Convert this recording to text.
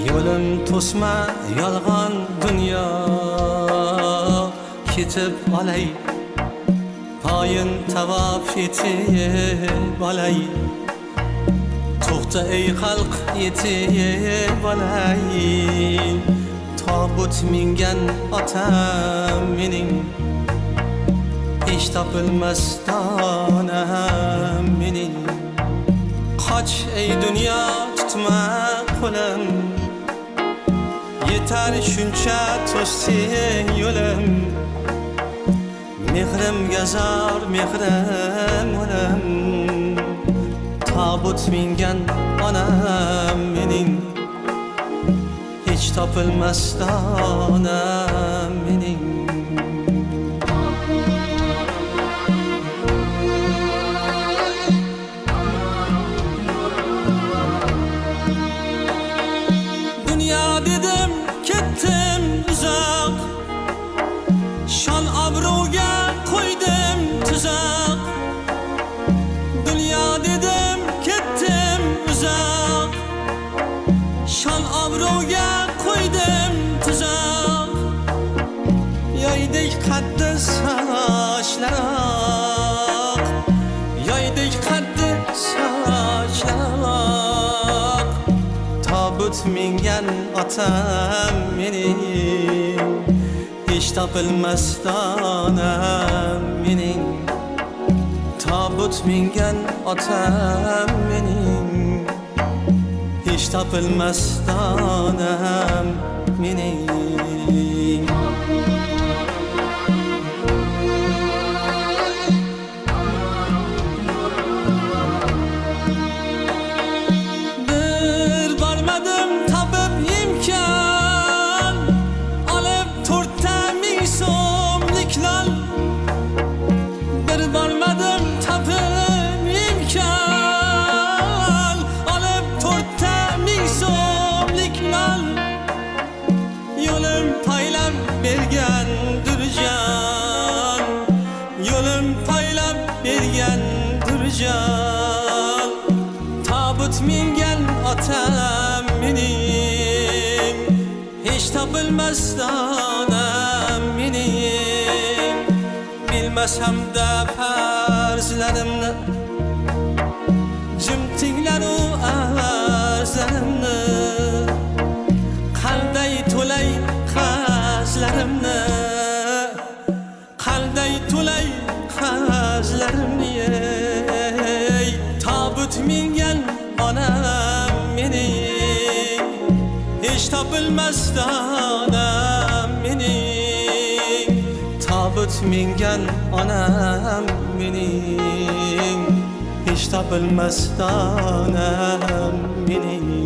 Yo'lim to'sma yolg'on dunyo, ketib olay poyin tavof etib olay. To'xta ey xalq yetib olay, tobut mingan otam mening, hech topilmas donam mening. Qoch ey dunyo tutma qo'lim, yetar shuncha to'sding yo'lim. Mehrimga zor mehrim o'lim, tobut mingan onam mening, hech topilmas donam mening. Dünya dedim ketdim uzoq, shon obro'ga qo'ydim tuzoq. Dünya dedim ketdim uzoq, shon obro'ga qo'ydim tuzoq. Yoydek qaddi sochlariq, yoydek qaddi sochlariq. Tobut mingan otam mening, hech topilmas donam mening. Tobut mingan otam mening, hech topilmas donam mening. Bir barmadim tabib imkon, olib 4,000 so'mlik lol. Bir barmadim tabib imkon, olib 4,000 so'mlik lol. Yo'lim poylab bergandir jon, yo'lim poylab bergandir jon. Tobut mingan otam mening, hech topilmas donam mening. Bilmasamda farzlarimni, jim tinglaru arzlarimni. Qanday to'lay qarzlarimni, qanday to'lay qarzlarimni. Tobut mingan onam mening, hech topilmas donam mening. Tobut mingan onam mening, hech topilmas donam mening.